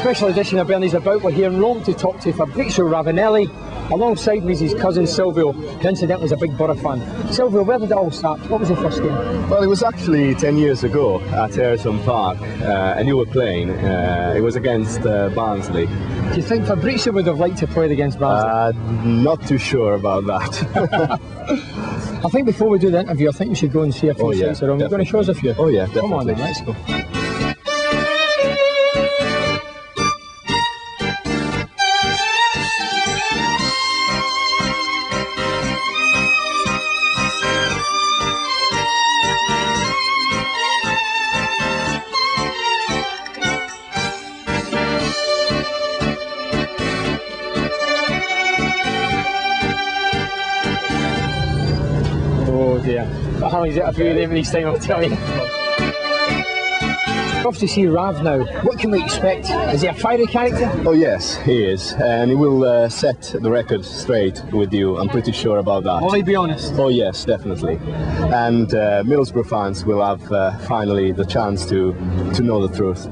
Special edition of Bernie's About. We're here in Rome to talk to Fabrizio Ravanelli. Alongside me is his cousin Silvio, who incidentally is a big Boro fan. Silvio, where did it all start? What was the first game? Well, it was actually 10 years ago at Harrison Park, and you were playing. It was against Barnsley. Do you think Fabrizio would have liked to play against Barnsley? Not too sure about that. I think before we do the interview, I think we should go and see a few sites around. You're going to show us a few? Oh yeah, definitely. Come on then, let's go. Oh dear. How long is it? A few of these things, I'll tell you. Off to see Rav now. What can we expect? Is he a fiery character? Oh yes, he is, and he will set the record straight with you. I'm pretty sure about that. Will he be honest? Oh yes, definitely. And Middlesbrough fans will have finally the chance to know the truth.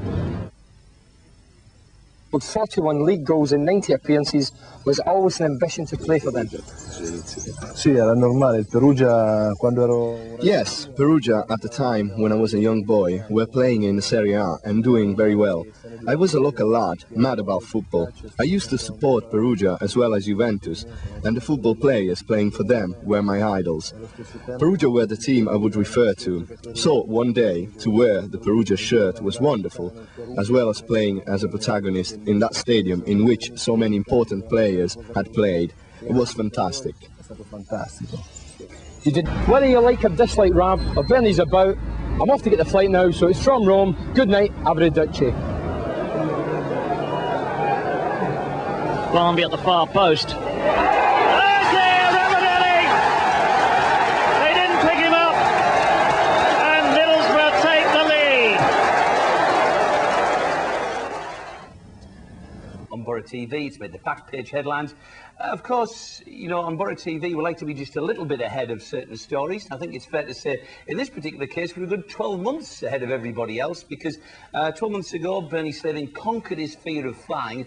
With 41 league goals in 90 appearances, was always an ambition to play for them. Sì, era normale. Il Perugia, quando ero... Yes, Perugia at the time when I was a young boy were playing in the Serie A and doing very well. I was a local lad, mad about football. I used to support Perugia as well as Juventus, and the football players playing for them were my idols. Perugia were the team I would refer to. So one day to wear the Perugia shirt was wonderful, as well as playing as a protagonist in that stadium in which so many important players had played. It was fantastic. È stato fantastico. You did. Whether you like or dislike Rav, or Bernie's About, I'm off to get the flight now, so it's from Rome. Good night, arrivederci. Barnby at the far post. Oh dear, Ravanelli! They didn't pick him up, and Middlesbrough take the lead. On Boro TV, it's made the back page headlines. Of course, you know, on Boro TV, we like to be just a little bit ahead of certain stories. I think it's fair to say, in this particular case, we're a good 12 months ahead of everybody else, because 12 months ago, Bernie Slavin conquered his fear of flying,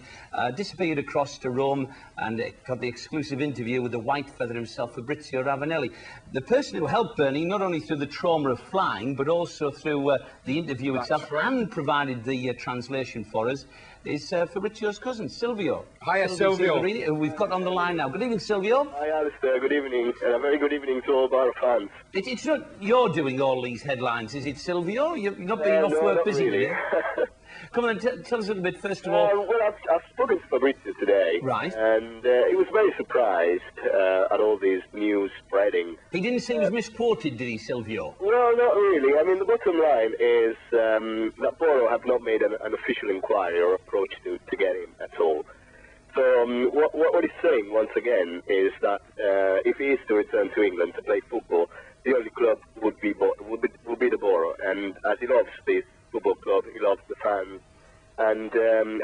disappeared across to Rome, and got the exclusive interview with the white feather himself, Fabrizio Ravanelli. The person who helped Bernie, not only through the trauma of flying, but also through the interview itself, and provided the translation for us, is Fabrizio's cousin, Silvio. Hiya, Silvio. Who we've got on the line now. Good evening, Silvio. Hi, Alistair. Good evening, and a very good evening to all Boro fans. It's not you're doing all these headlines, is it, Silvio? You're not being off no, work not busy really. today? Come on, tell us a little bit, first of all. Well, I've spoken to Fabrizio today, Right. And he was very surprised at all these news spreading. He didn't seem as misquoted, did he, Silvio? Well, not really. I mean, the bottom line is that Boro have not made an official inquiry or approach to get him at all. So what he's saying, once again, is that if he is to return to England to play football, the only club would be the Boro. And as he loves this football club, he loves the fans. And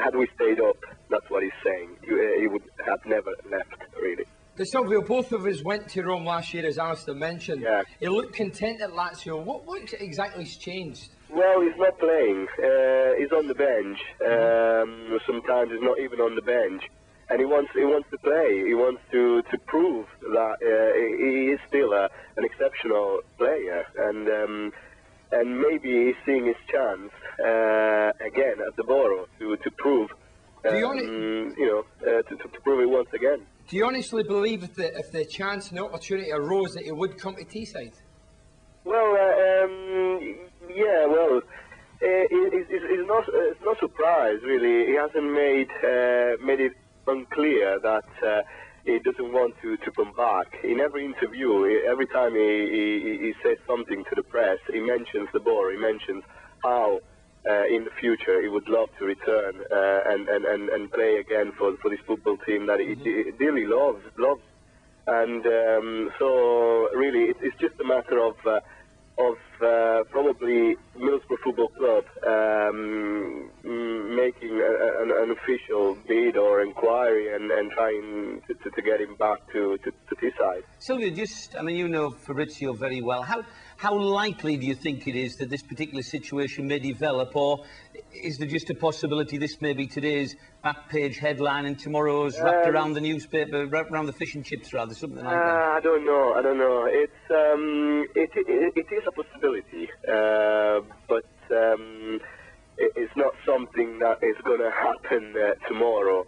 had we stayed up, that's what he's saying, he would have never left, really. The Silvio, both of us went to Rome last year, as Alistair mentioned. Yeah. He looked content at Lazio. What exactly has changed? Well, he's not playing. He's on the bench. Sometimes he's not even on the bench. And he wants to play. He wants to prove that he is still an exceptional player. And maybe he's seeing his chance again at the Boro to prove, to prove it once again. Do you honestly believe if the chance and the opportunity arose that he would come to Teesside? Well, yeah. Well, it's not surprised really. He hasn't made it unclear that he doesn't want to come back. In every interview, every time he says something to the press, he mentions the Boro. He mentions how in the future he would love to return and play again for this football team that he dearly loves. And so really, it's just a matter of probably Middlesbrough Football Club making an official bid or inquiry and trying to get him back to Teesside. Silvio, I mean, you know Fabrizio very well. How likely do you think it is that this particular situation may develop, or is there just a possibility this may be today's back page headline and tomorrow's wrapped around the newspaper, wrapped around the fish and chips, rather, something like that? I don't know. It is a possibility, but it's not something that is going to happen tomorrow.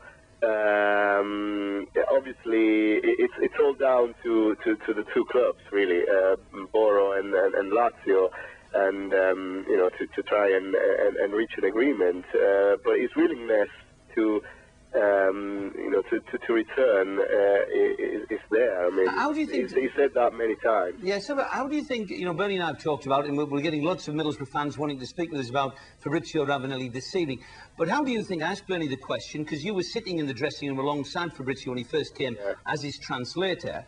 Obviously, it's all down to the two clubs, really, Boro and Lazio, and to try and reach an agreement. But his willingness to to return is there. I mean, how do you think he said that many times? Yeah, so how do you think, Bernie and I have talked about it, and we're getting lots of Middlesbrough fans wanting to speak with us about Fabrizio Ravanelli this evening, but how do you think, I asked Bernie the question, because you were sitting in the dressing room alongside Fabrizio when he first came as his translator,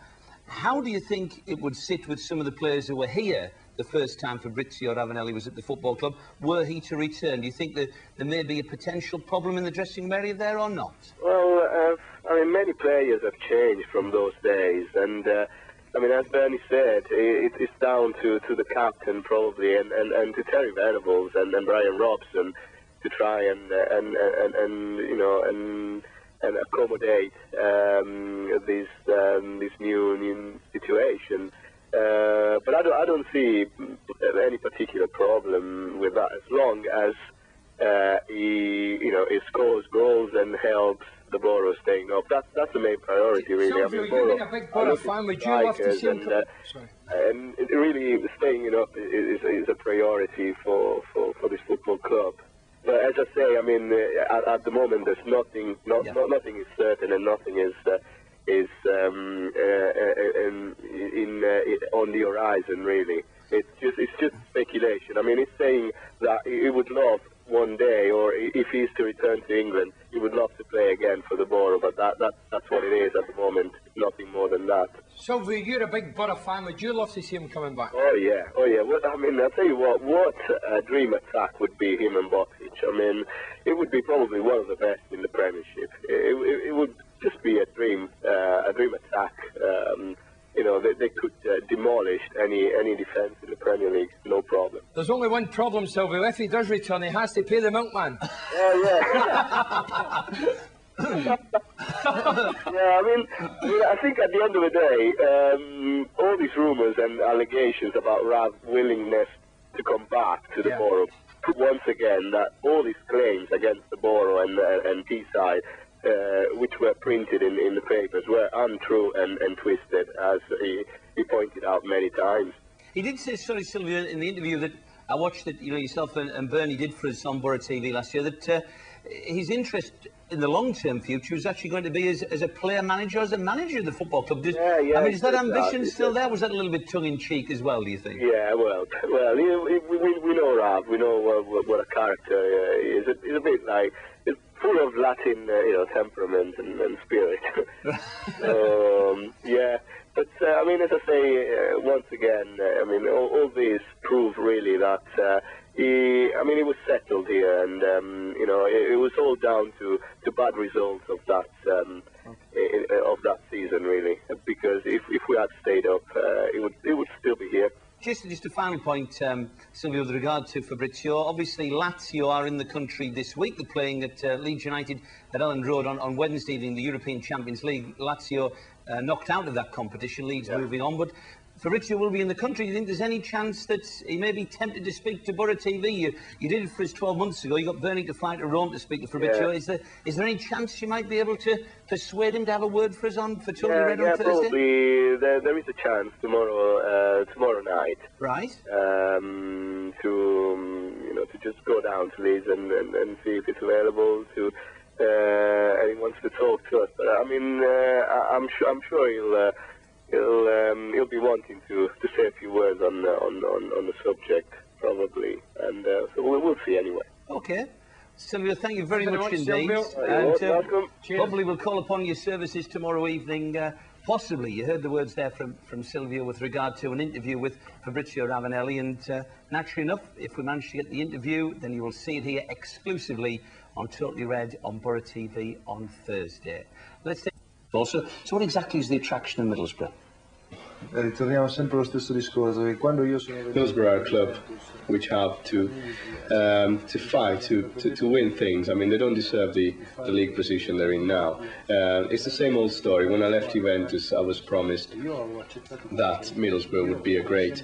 how do you think it would sit with some of the players who were here the first time Fabrizio Ravanelli was at the football club, were he to return? Do you think that there may be a potential problem in the dressing room area there or not? Well, I mean, many players have changed from those days, and I mean, as Bernie said, it's down to the captain probably, and to Terry Venables and Brian Robson to try and accommodate this new situation. But I don't see any particular problem with that, as long as he scores goals and helps the Boro staying up. That's the main priority, really. Silvio, you've been a big Boro fan. Would you love to see him come? And really, staying up is a priority for this football club. But as I say, I mean, at the moment, there's nothing. Nothing is certain, and nothing is on the horizon, really. It's just speculation. I mean, it's saying that he would love one day, or if he's to return to England, he would love to play again for the Boro, but that's what it is at the moment, nothing more than that. Silvio, you're a big Boro fan. Would you love to see him coming back? Oh yeah. Well, I mean, I'll tell you what a dream attack would be, him and Botic. I mean, it would be probably one of the best in the Premiership. It would just be a dream attack. They could demolish any defence in the Premier League, no problem. There's only one problem, Silvio. If he does return, he has to pay the milkman. Yeah, I mean, I think at the end of the day, all these rumours and allegations about Rav's willingness to come back to the Boro, once again, that all these claims against the Boro and Teesside, which were printed in the papers, were untrue and twisted, as he pointed out many times. He did say, sorry, Silvio, in the interview that I watched that yourself and Bernie did for us on Boro TV last year, that his interest in the long-term future is actually going to be as a player-manager, as a manager of the football club. I mean, is that ambition still there? Was that a little bit tongue-in-cheek as well, do you think? Yeah, well, we know Rav. We know what a character is. It's a bit like, it's full of Latin, temperament and spirit. Yeah, but I mean, as I say, once again, I mean, all these prove really that he was settled here, and it was all down to bad results of that season, really. Because if we had stayed up, it would still be here. Just a final point, Silvio, with regard to Fabrizio. Obviously, Lazio are in the country this week. They're playing at Leeds United at Elland Road on Wednesday evening, the European Champions League. Lazio knocked out of that competition, Leeds moving on. But Fabrizio will be in the country. Do you think there's any chance that he may be tempted to speak to Boro TV? You did it for us 12 months ago. You got Bernie to fly to Rome to speak to Fabrizio. Yeah. Is there any chance you might be able to persuade him to have a word for us for Tony Red on Thursday? Probably. There is a chance tomorrow night. Right. To just go down to Leeds and see if it's available to. And he wants to talk to us. But I mean, I'm sure he'll be wanting to say a few words on the subject, probably, and so we'll see anyway. Okay. Silvio, thank you very much indeed. Welcome. Hopefully we'll call upon your services tomorrow evening. Possibly, you heard the words there from Silvio with regard to an interview with Fabrizio Ravanelli, and naturally enough, if we manage to get the interview, then you will see it here exclusively on Totally Red on Boro TV on Thursday. Let's take also. So what exactly is the attraction in Middlesbrough? ritorniamo sempre allo stesso discorso, che quando io sono venuto... Middlesbrough are a club which have to fight to win things. I mean, they don't deserve the league position they're in now. It's the same old story. When I left Juventus, I was promised that Middlesbrough would be a great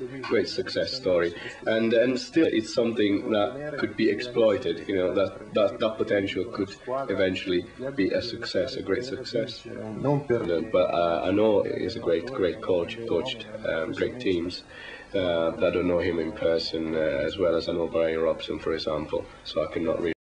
success story, and still it's something that could be exploited. You know, that potential could eventually be a success, a great success. But I know he's a great coach, coached great teams. I don't know him in person as well as I know Brian Robson, for example, so I cannot really